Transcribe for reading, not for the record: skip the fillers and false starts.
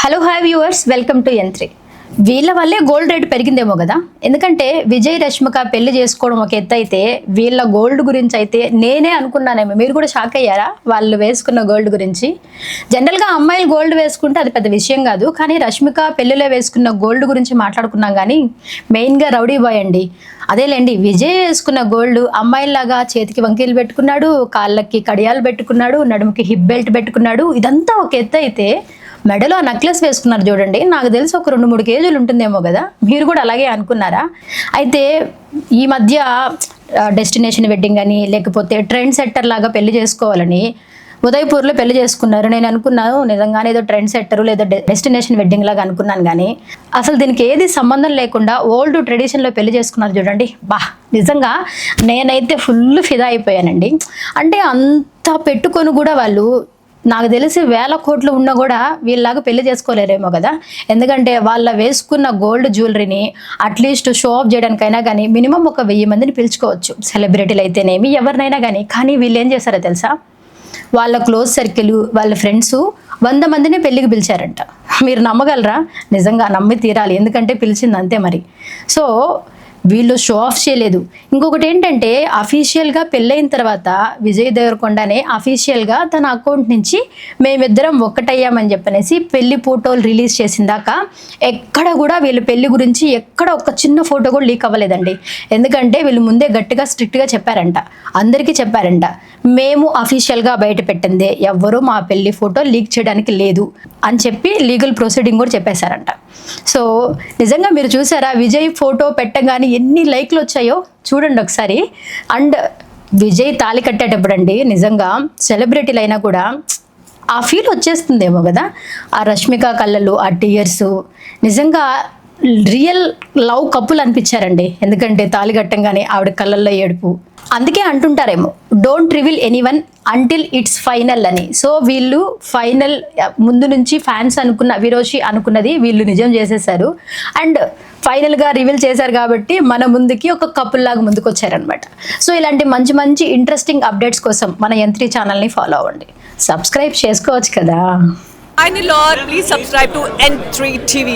Hello hi viewers, welcome to N3. వీళ్ళ వల్లే gold rate పెరిగిందేమో కదా. ఎందుకంటే విజయ్ రష్మిక పెళ్లి చేసుకోవడం ఒక ఎత్తు అయితే, వీళ్ళ గోల్డ్ గురించి అయితే నేనే అనుకున్నానేమో. మీరు కూడా షాక్ అయ్యారా వాళ్ళు వేసుకున్న గోల్డ్ గురించి? జనరల్గా అమ్మాయిలు గోల్డ్ వేసుకుంటే అది పెద్ద విషయం కాదు, కానీ రష్మిక పెళ్లిలో వేసుకున్న గోల్డ్ గురించి మాట్లాడుకున్నాం. కానీ మెయిన్గా రౌడీ బాయ్ అండి. అదేలేండి, విజయ్ వేసుకున్న గోల్డ్ అమ్మాయిలాగా చేతికి వంకీలు పెట్టుకున్నాడు, కాళ్ళకి కడియాలు పెట్టుకున్నాడు, నడుముకి హిప్ బెల్ట్ పెట్టుకున్నాడు. ఇదంతా ఒక ఎత్తు అయితే, మెడలో ఆ నెక్లెస్ వేసుకున్నారు చూడండి. నాకు తెలిసి ఒక 2-3 కేజీలు ఉంటుందేమో కదా. మీరు కూడా అలాగే అనుకున్నారా? అయితే ఈ మధ్య డెస్టినేషన్ వెడ్డింగ్ అని, లేకపోతే ట్రెండ్ సెట్టర్ లాగా పెళ్లి చేసుకోవాలని ఉదయపూర్లో పెళ్లి చేసుకున్నారు. నేను అనుకున్నాను నిజంగానే ఏదో ట్రెండ్ సెట్టర్ లేదా డెస్టినేషన్ వెడ్డింగ్ లాగా అనుకున్నాను. కానీ అసలు దీనికి ఏది సంబంధం లేకుండా ఓల్డ్ ట్రెడిషన్లో పెళ్లి చేసుకున్నారు చూడండి. నిజంగా నేనైతే ఫుల్ ఫిదా అయిపోయానండి. అంటే అంత పెట్టుకొని కూడా వాళ్ళు, నాకు తెలిసి 1000 కోట్లు ఉన్నా కూడా వీళ్ళలాగా పెళ్లి చేసుకోలేరేమో కదా. ఎందుకంటే వాళ్ళ వేసుకున్న గోల్డ్ జ్యువెలరీని అట్లీస్ట్ షో ఆఫ్ చేయడానికైనా కానీ మినిమం ఒక 1000 మందిని పిలుచుకోవచ్చు, సెలబ్రిటీలు అయితేనేమి ఎవరినైనా కానీ. కానీ వీళ్ళు ఏం చేశారో తెలుసా? వాళ్ళ క్లోజ్ సర్కిల్, వాళ్ళ ఫ్రెండ్స్ 100 మందిని పెళ్ళికి పిలిచారంట. మీరు నమ్మగలరా? నిజంగా నమ్మి తీరాలి, ఎందుకంటే పిలిచింది అంతే మరి. సో వీళ్ళు షో ఆఫ్ చేయలేదు. ఇంకొకటి ఏంటంటే, అఫీషియల్గా పెళ్ళైన తర్వాత విజయ్ దేవరకొండనే అఫీషియల్గా తన అకౌంట్ నుంచి మేమిద్దరం ఒక్కటయ్యామని చెప్పనేసి పెళ్లి ఫోటోలు రిలీజ్ చేసిందాక ఎక్కడ కూడా వీళ్ళు పెళ్లి గురించి ఎక్కడ ఒక చిన్న ఫోటో కూడా లీక్ అవ్వలేదండి. ఎందుకంటే వీళ్ళు ముందే గట్టిగా స్ట్రిక్ట్గా చెప్పారంట, అందరికీ చెప్పారంట, మేము అఫీషియల్గా బయట పెట్టిందే, ఎవ్వరూ మా పెళ్లి ఫోటో లీక్ చేయడానికి లేదు అని చెప్పి లీగల్ ప్రొసీడింగ్ కూడా చెప్పేశారంట. సో నిజంగా మీరు చూసారా విజయ్ ఫోటో పెట్టగానే ఎన్ని లైక్లు వచ్చాయో చూడండి ఒకసారి. అండ్ విజయ్ తాళి కట్టేటప్పుడు అండి, నిజంగా సెలబ్రిటీలు అయినా కూడా ఆ ఫీల్ వచ్చేస్తుందేమో కదా. ఆ రష్మిక కళ్ళలు, ఆ టీయర్స్, నిజంగా రియల్ లవ్ కప్పులు అనిపించారండి. ఎందుకంటే తాళి కట్టంగానే ఆవిడ కళ్ళల్లో ఏడుపు. అందుకే అంటుంటారేమో, don't reveal anyone until it's final అని. సో వీళ్ళు ఫైనల్ ముందు నుంచి ఫ్యాన్స్ అనుకున్న, విరోషి అనుకున్నది వీళ్ళు నిజం చేసేసారు. అండ్ ఫైనల్గా రివీల్ చేశారు కాబట్టి మన ముందుకి ఒక కపుల్ లాగా ముందుకు వచ్చారనమాట. సో ఇలాంటి మంచి మంచి ఇంట్రెస్టింగ్ అప్డేట్స్ కోసం మన N3 ఛానల్ని ఫాలో అవ్వండి, సబ్స్క్రైబ్ చేసుకోవచ్చు కదా. Finally, Lord, please subscribe to N3 TV.